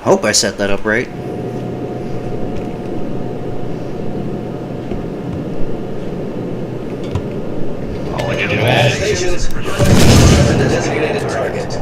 Hope I set that up right. All stations, the designated target.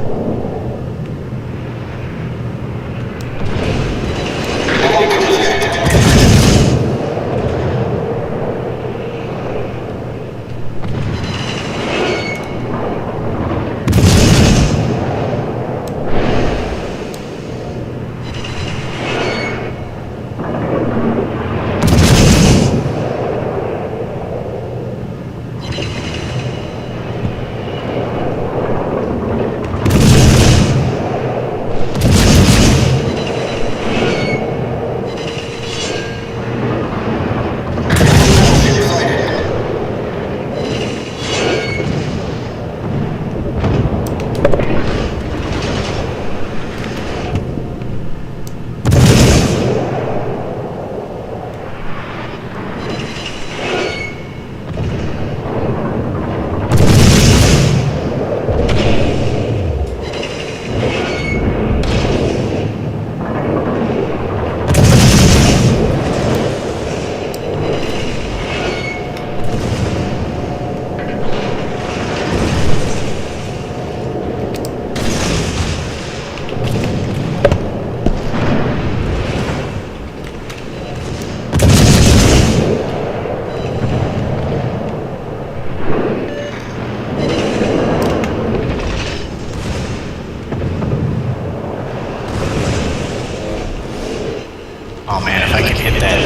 Oh man, if I could hit that,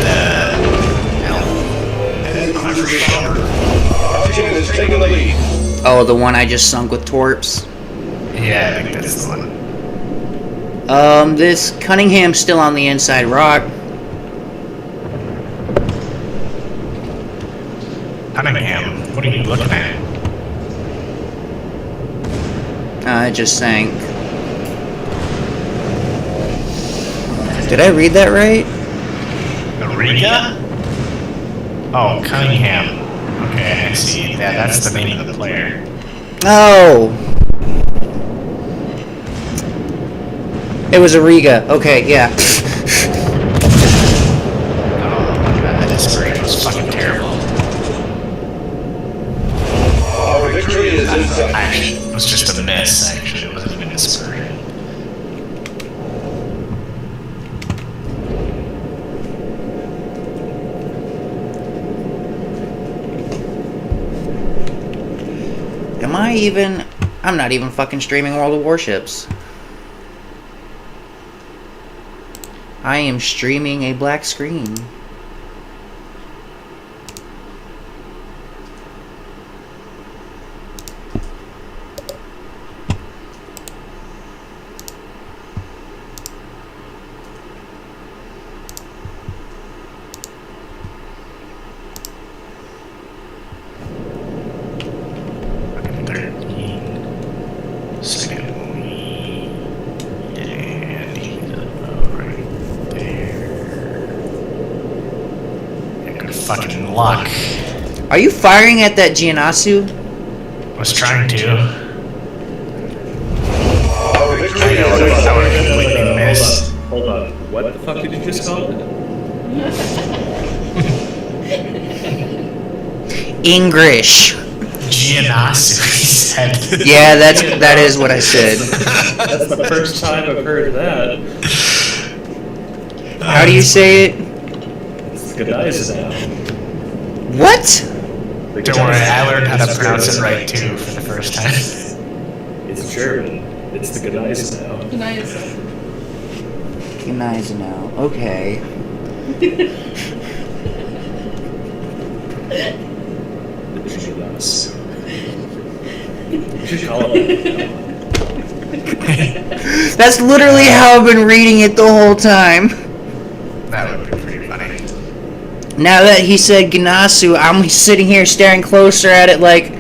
is taking the lead. Oh, the one I just sunk with torps? Yeah, I think that's the one. This Cunningham's still on the inside rock. Cunningham, what are you looking at? It just sank. Did I read that right? Riga? Oh, Cunningham. Okay, I see. That's the name of the player. Oh! It was a Riga. Okay, yeah. Oh, that disparate was fucking terrible. Our victory is in sight. Actually, it was just a miss, actually. It wasn't even disparate. I'm not even fucking streaming World of Warships. I am streaming a black screen. Fucking luck. Are you firing at that Gianasu? Was trying to. Our victory is in sight. Hold on. What the fuck did you just call it? English. Gianasu, he said. Yeah, that is what I said. That's the first time I've heard that. How do you say it? It's Godiza now. What? Don't worry, I learned how to pronounce it right too for the first time. It's German. It's the Godiza now. Gneisenau. Okay. You should call it. That's literally how I've been reading it the whole time. That would be pretty funny. Now that he said Gnasu, I'm sitting here staring closer at it like,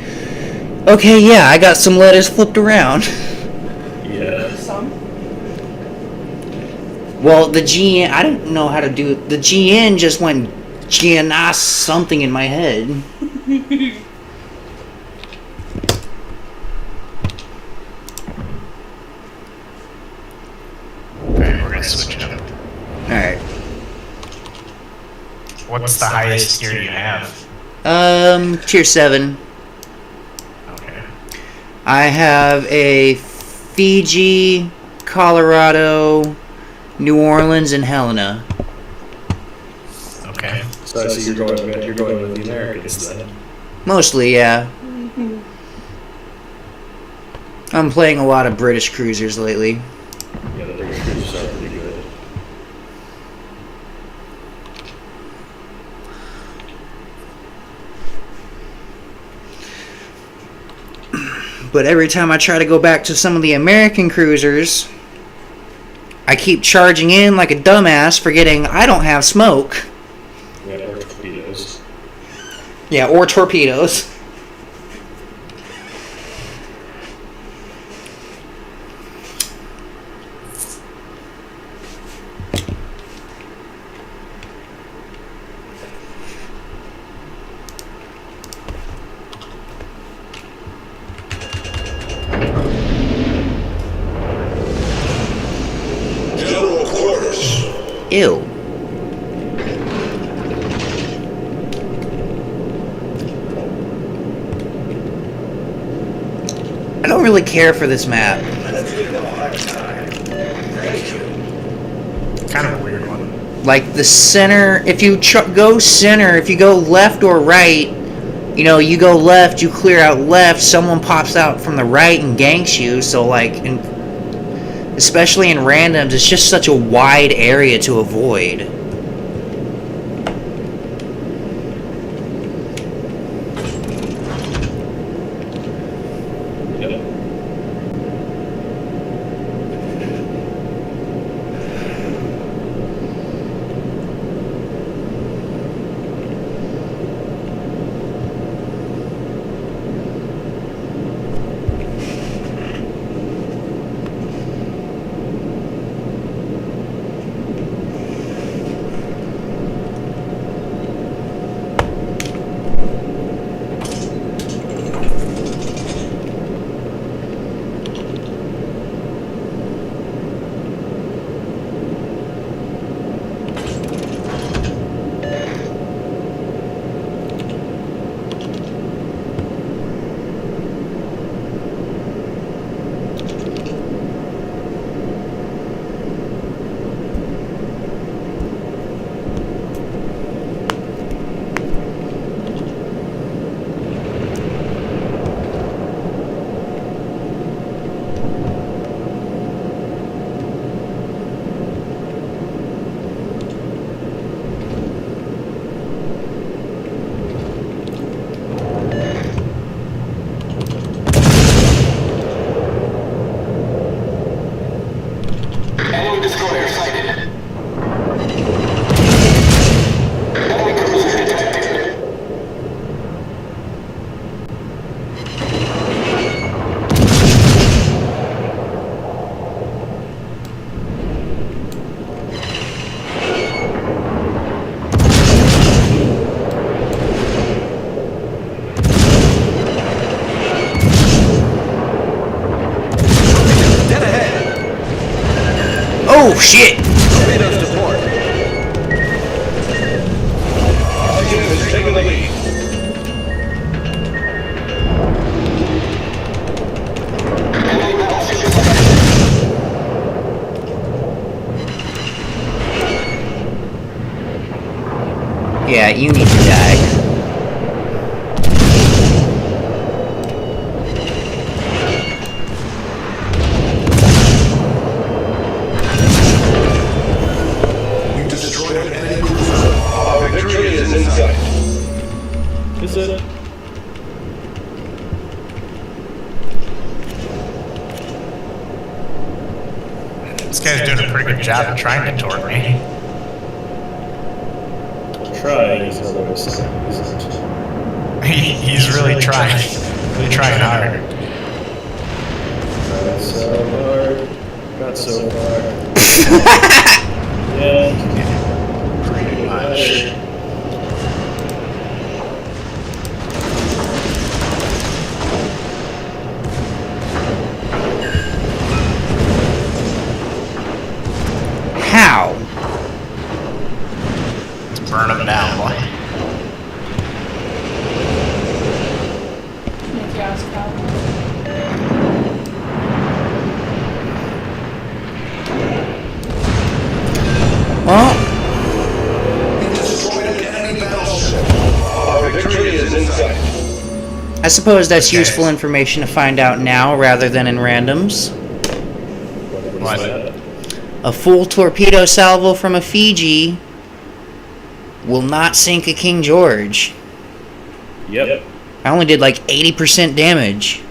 okay, yeah, I got some letters flipped around. Yeah. Some? Well, the GN, I don't know how to do it. The GN just went GNAS something in my head. gonna switch it up. Alright. What's the highest tier you have? Tier 7. Okay. I have a Fiji, Colorado, New Orleans, and Helena. Okay. So I see you're going with the Americans then. Mostly, yeah. I'm playing a lot of British cruisers lately. Yeah, the British cruisers are pretty good. But every time I try to go back to some of the American cruisers, I keep charging in like a dumbass, forgetting I don't have smoke. Yeah, or torpedoes. Yeah, or torpedoes. General quarters. Ew. I don't really care for this map. Kind of a weird one. Like the center, if you go center, if you go left or right, you know, you go left, you clear out left, someone pops out from the right and ganks you. So like, especially in randoms, it's just such a wide area to avoid. Enemy destroyer sighted. Enemy cruiser detected. Dead ahead. Oh shit! Torpedoes to port. Objective is taking the lead. Enemy battleship sighted. Yeah, you need to die. We destroyed an enemy cruiser. Our victory is in sight. Is it? This guy's doing a pretty good job of trying to tort me. Trying is otherwise isn't. He's really trying. Really trying hard. Tried so hard, got so far. Yeah. Pretty much. burn them down, boy. If you ask how. Well, We destroyed an enemy battleship. Our victory is in sight. I suppose that's Okay. useful information to find out now rather than in randoms. What is that? A full torpedo salvo from a Fiji will not sink a King George. Yep. I only did like 80% damage.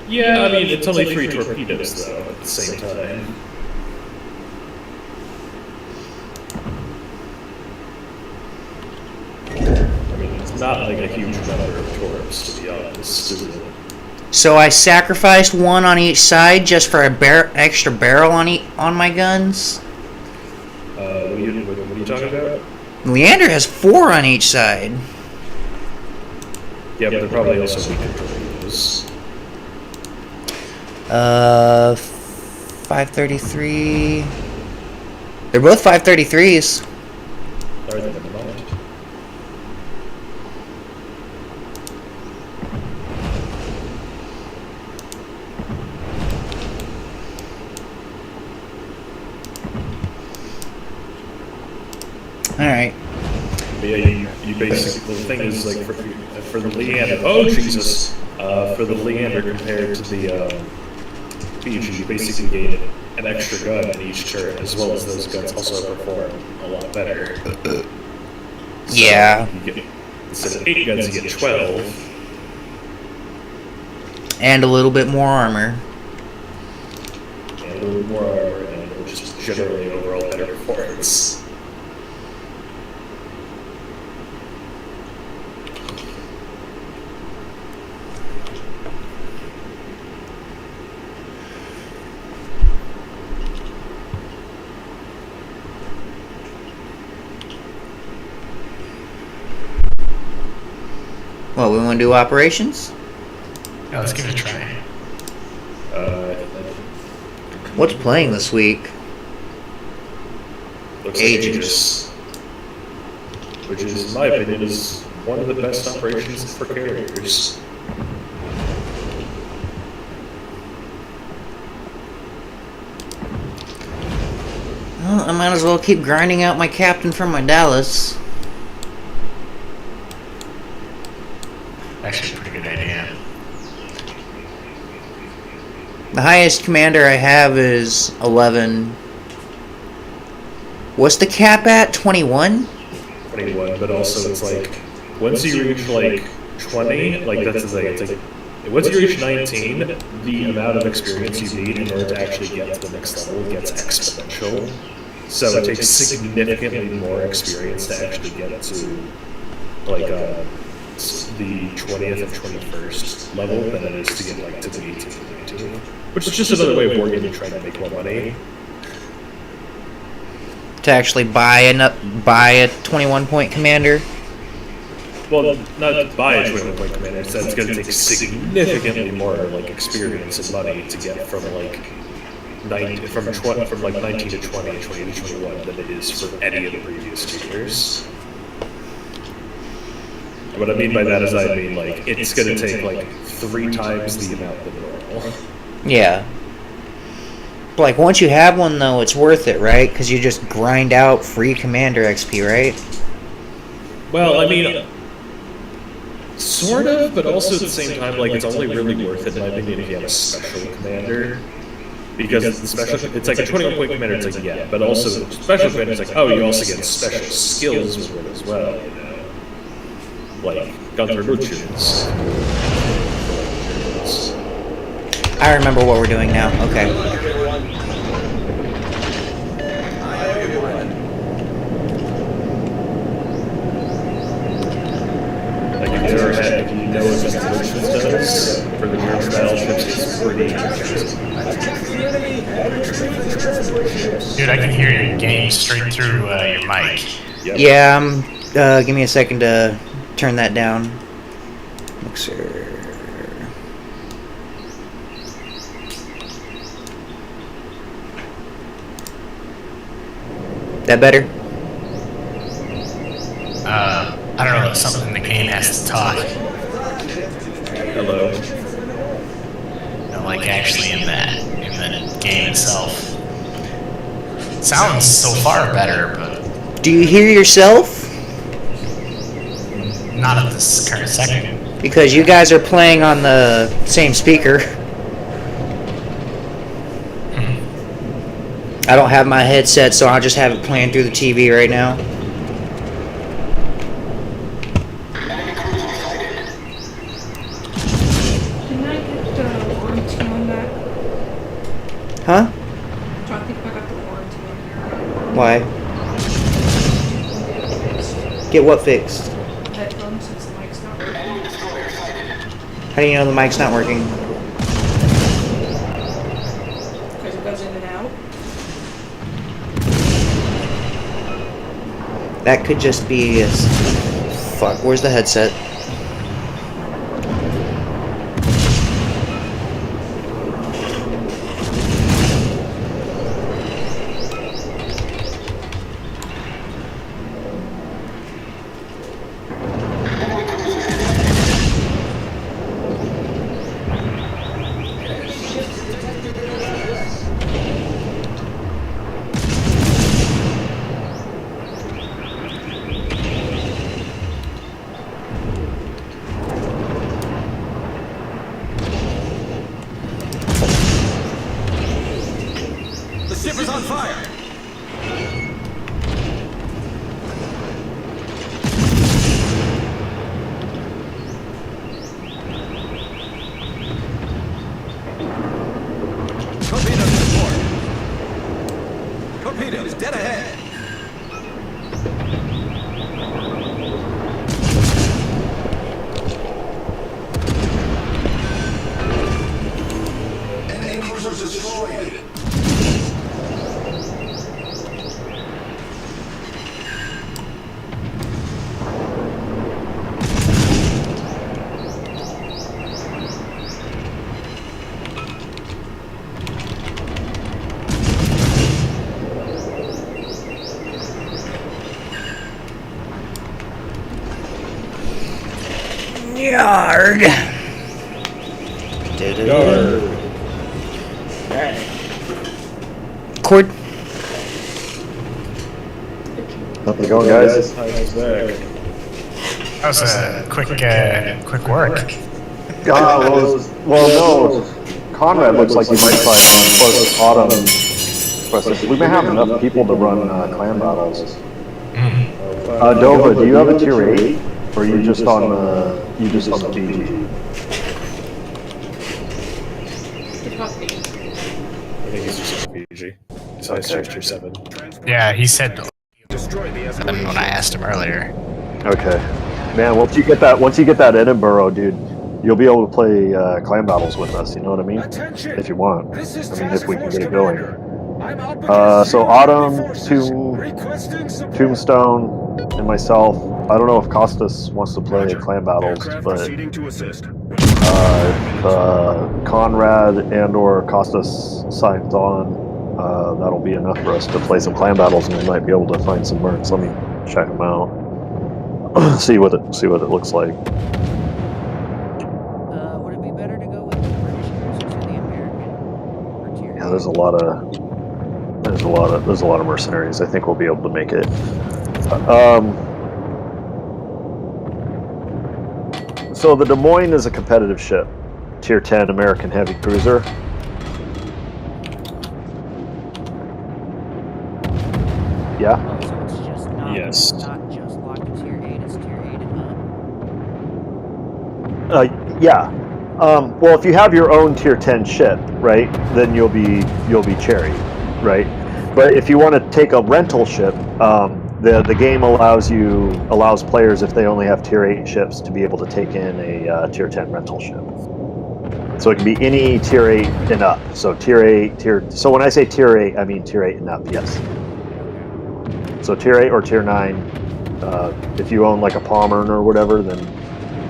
Yeah, I mean, it's only 3 torpedoes, though, at the same time. I mean, it's not like a huge number of torps, to be honest, is it? So I sacrificed one on each side just for a extra barrel on my guns. What are you talking about? Leander has 4 on each side. Yeah, but they're probably also weaker torpedoes. 533. They're both 533s. Are they? Never mind. Alright. But yeah, you basically, the thing is, like, for the Leander, oh Jesus! For the Leander compared to the Fiji, you basically gain an extra gun in each turret, as well as those guns also perform a lot better. So Yeah. you get, instead of 8 guns, you get 12. And a little bit more armor. And a little more armor, and just generally overall better performance. What, we want to do operations? Yeah, let's give it a try. What's playing this week? Looks like Aegis. which is, in my opinion, is one of the best operations for carriers. Well, I might as well keep grinding out my captain from my Dallas. Actually, a pretty good idea. The highest commander I have is 11. What's the cap at? 21? 21, but also it's like, once you reach like 20, like that's the thing, it's like, once you reach 19, the amount of experience you need in order to actually get to the next level gets exponential. So it takes significantly more experience to actually get to like the 20th and 21st level than it is to get like to the 18th and 19th. Which is just another way of wargaming trying to make more money. To actually buy a 21-point commander? Well, not buy a 21-point commander, it's going to take significantly more like experience and money to get from like 19 to 20, 20 to 21 than it is for any of the previous 2 years. What I mean by that is I mean like it's going to take like 3 times the amount than normal. Yeah. Like, once you have one, though, it's worth it, right? Because you just grind out free commander XP, right? Well, I mean, sort of, but also at the same time, like, it's only really worth it, in my opinion, if you have a special commander. Because the special, it's like a 21-point commander, it's like, yeah, but also the special commander is like, oh, you also get special skills with it as well, you know? Like, Gunther Butchers. I remember what we're doing now. Okay. Like, if you ever had, if you know what Gunther Butchers does for the German battleships, it's pretty interesting. Dude, I can hear your game straight through your mic. Yep. Yeah, give me a second to turn that down. Mixer. That better? has to talk. Hello. No, like actually in the game itself. Sounds so far better, but Do you hear yourself? not at this current second. Because you guys are playing on the same speaker. I don't have my headset, so I'll just have it playing through the TV right now. Can I get the warranty on that? Huh? So I think I got the warranty on Why? there. Get what fixed? Headphones since the mic's not working. How do you know the mic's not working? Because it goes in and out. That could just be... Fuck, where's the headset? The ship is on fire! Torpedoes report. Torpedoes dead ahead. Enemy cruisers destroyed. Yard. Cord. How's it going, guys? That was a quick work. No. Conrad looks like he might try plus Autumn. We may have enough people to run clan battles. Dova, do you have a tier 8? Or are you just on the PG? It's about 8. I think he's just on PG. So I searched tier 7. Yeah, he said Destroy the when I asked him earlier. Okay. Man, once you get that Edinburgh, dude, you'll be able to play clan battles with us, you know what I mean? If you want. I mean, if we can get it going. So Autumn, Tombstone, and myself. I don't know if Costas wants to play clan battles, but Conrad and or Costas signs on, that'll be enough for us to play some clan battles, and we might be able to find some mercs. Let me check them out. see what it looks like. Would it be better to go with the British cruisers or the American? Or tier Yeah, there's a lot of mercenaries. I think we'll be able to make it. So the Des Moines is a competitive ship, tier 10 American heavy cruiser. Yeah. Oh, so it's just not, Yes. not just locked to tier 8, it's tier 8 and up. Yeah. Well, if you have your own tier 10 ship, right, then you'll be cherry, right? But if you want to take a rental ship, the game allows players, if they only have tier 8 ships, to be able to take in a tier 10 rental ship. So it can be any tier 8 and up. So tier 8, so when I say tier 8, I mean tier 8 and up, yes. So tier 8 or tier 9, if you own like a Palmer or whatever, then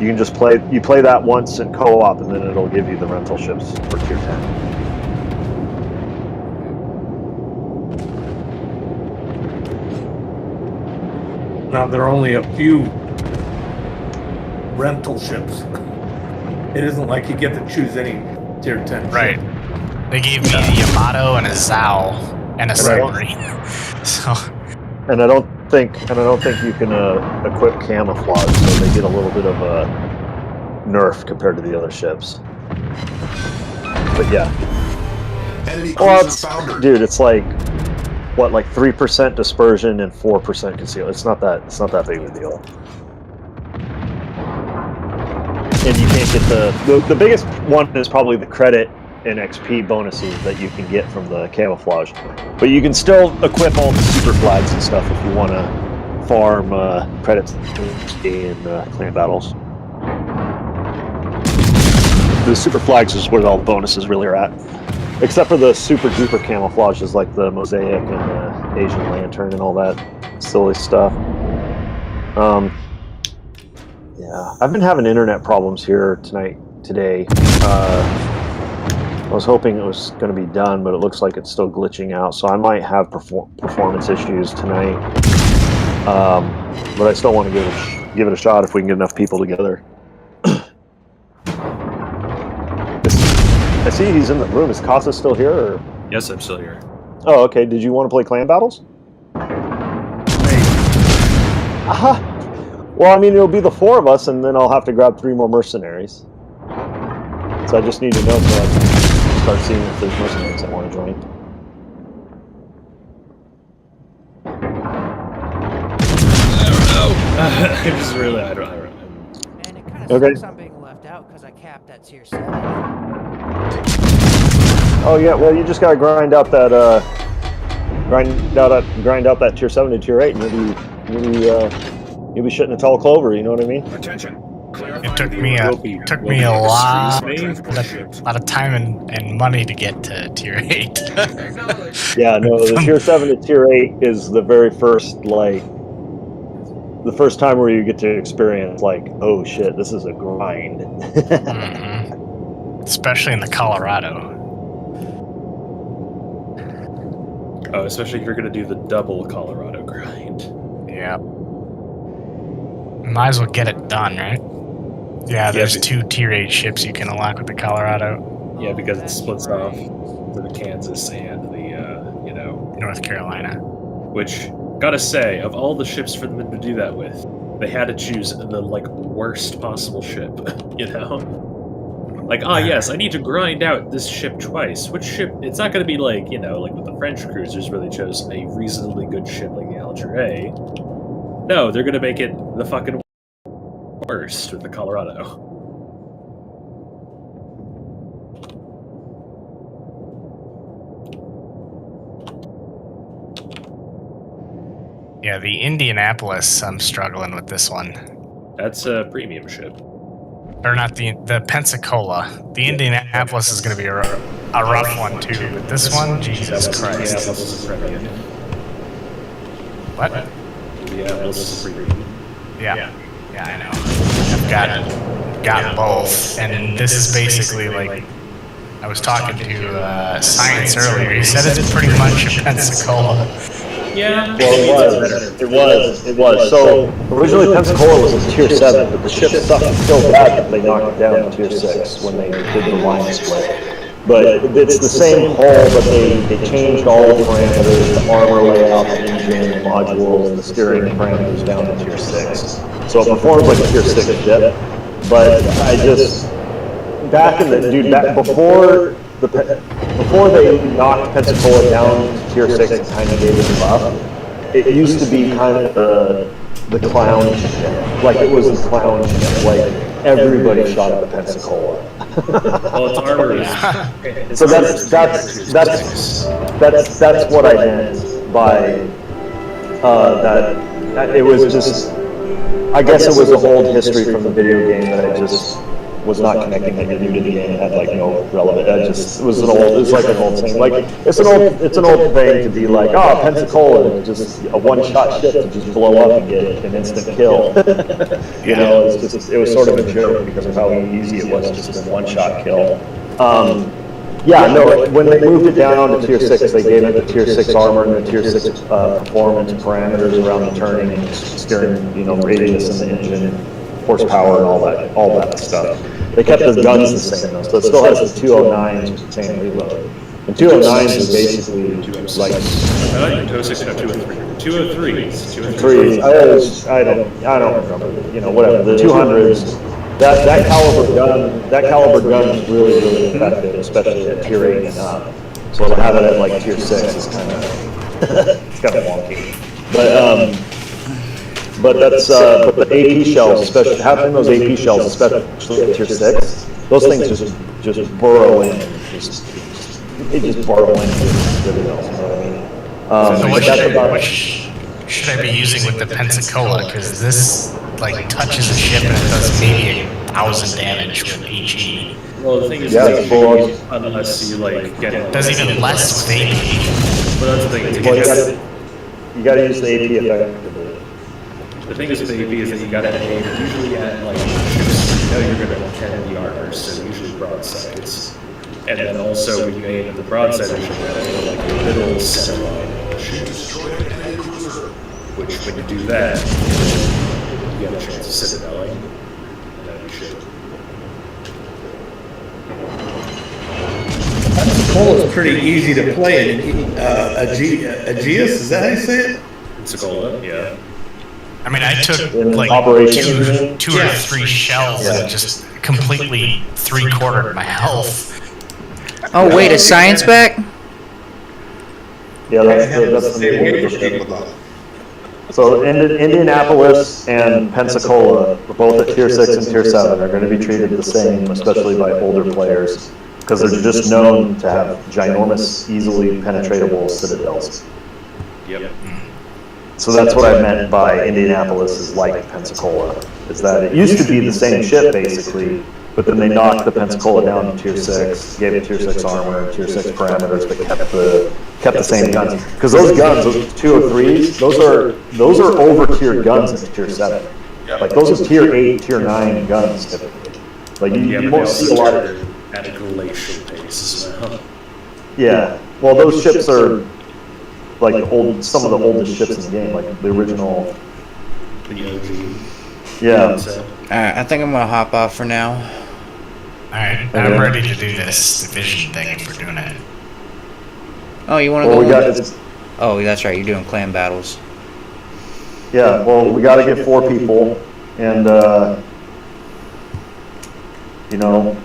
you can just play that once in co-op, and then it'll give you the rental ships for tier 10. Now, there are only a few rental ships. It isn't like you get to choose any tier 10 Right. ship. They gave me a Yamato and a Zao and a submarine. So And I don't think you can equip camouflage, so they get a little bit of a nerf compared to the other ships. But yeah. Enemy Well, cruiser foundered. dude, it's like what, like 3% dispersion and 4% conceal. It's not that big of a deal. And you can't get the biggest one is probably the credit and XP bonuses that you can get from the camouflage. But you can still equip all the super flags and stuff if you want to farm credits in clan battles. The super flags is where all the bonuses really are at. Except for the super duper camouflages like the mosaic and the Asian lantern and all that silly stuff. Yeah, I've been having internet problems here today. I was hoping it was going to be done, but it looks like it's still glitching out, so I might have performance issues tonight. But I still want to give it a shot if we can get enough people together. I see he's in the room. Is Casa still here? Or? Yes, I'm still here. Oh, okay. Did you want to play clan battles? Aha! Well, I mean, it'll be the 4 of us, and then I'll have to grab 3 more mercenaries. So I just need to know so I can start seeing if there's mercenaries that want to join. I just really, I don't know. And it kind of Okay. sucks I'm being left out because I capped at tier 7. Oh yeah, well you just gotta grind out that tier 7 to tier 8, and you'll be shitting a tall clover. You know what I mean? Attention. it took me a lot of time and money to get to tier 8. Yeah, no, the tier 7 to tier 8 is the very first the first time where you get to experience like, oh shit, this is a grind. Especially in the Colorado. Oh, especially if you're going to do the double Colorado grind. Yeah. Might as well get it done, right? Yeah, there's 2 tier 8 ships you can unlock with the Colorado. Yeah, because it splits off to the Kansas and the, North Carolina. which, gotta say, of all the ships for them to do that with, they had to choose the, worst possible ship, you know? Like, yes, I need to grind out this ship twice. Which ship? It's not going to be like with the French cruisers where they chose a reasonably good ship like the Algerie. No, they're going to make it the fucking worst with the Colorado. Yeah, the Indianapolis, I'm struggling with this one. That's a premium ship. Or not the Pensacola. The Indianapolis is going to be a rough one too, but this one, Jesus Christ. Indianapolis is premium. What? Indianapolis is premium. Yeah, I know. I've got both, and this is basically like I was talking to Science earlier. He said it's pretty much a Pensacola. Yeah. Well, it was. So originally Pensacola was a tier 7, but the ship sucked so bad that they knocked it down to tier 6 when they did the line split. But it's the same hull, but they changed all the parameters, the armor layout, the engine, the modules, the steering parameters down to tier 6. So it performs like a tier 6 ship. But I just before they knocked Pensacola down to tier 6 and kind of gave it a buff, it used to be kind of the clown ship. Like it was the clown ship. Like everybody shot at the Pensacola. Well, its armor is. So that's what I meant by that. It was just. I guess it was a old history from the video game that I just was not connecting that you did the game had like no relevant. It was like an old thing. Like it's an old thing to be like, Pensacola, just a one-shot ship to just blow up and get an instant kill. You know, it was sort of a joke because of how easy it was just a one-shot kill. When they moved it down to tier 6, they gave it the tier 6 armor and the tier 6 performance parameters around the turning and steering, radius and the engine. horsepower and all that stuff. They kept the guns the same though, so it still has the 209s with the same reload. And 209s are basically like I like the 206 and 203. 203s. 3s. I don't remember. You know, whatever. The 200s. That caliber gun is really effective, especially at tier 8 and up. So to have it at like tier 6 is kind of it's kind of wonky. But the AP shells, especially having those AP shells, especially at tier 6, those things just burrow in, they just burrow in. You know what I mean? So what should I be using with the Pensacola? Because this like touches a ship and it does maybe 1,000 damage with HE. Well, the thing is, unless you like get it. Does even less with AP. But that's the thing. You gotta use the AP effectively. The thing is with AP is that you gotta aim usually at like ships you know you're gonna attend the armor, so usually broadsides. And then also when you aim at the broadside, you should have like a middle center line. Which when you do that, you have a chance of citadelling, and then you should. Pensacola is pretty easy to play. Aegeus, is that how you say it? Pensacola, yeah. I mean, I took In like operation, two or three shells and just completely 3/4 my health. Oh wait, is science back? Yeah, that's the main. So Indianapolis and Pensacola, both at tier 6 and tier 7, are going to be treated the same, especially by older players, because they're just known to have ginormous, easily penetratable citadels. Yep. So that's what I meant by Indianapolis is like Pensacola, is that it used to be the same ship basically, but then they knocked the Pensacola down to tier 6, gave it tier 6 armor, tier 6 parameters, but kept the same guns. Because those guns, those 203s, those are over tiered guns in tier 7. Like those are tier 8, tier 9 guns typically. Like you won't see a lot of at a glacial pace as well. Yeah. Well, those ships are like some of the oldest ships in the game, like the original. The OG. Yeah. Alright, I think I'm gonna hop off for now. Alright, I'm ready to do this division thing if we're doing it. Oh, you wanna Well, go? Oh, that's right, you're doing clan battles. Yeah. Well, we got to get 4 people, and you know,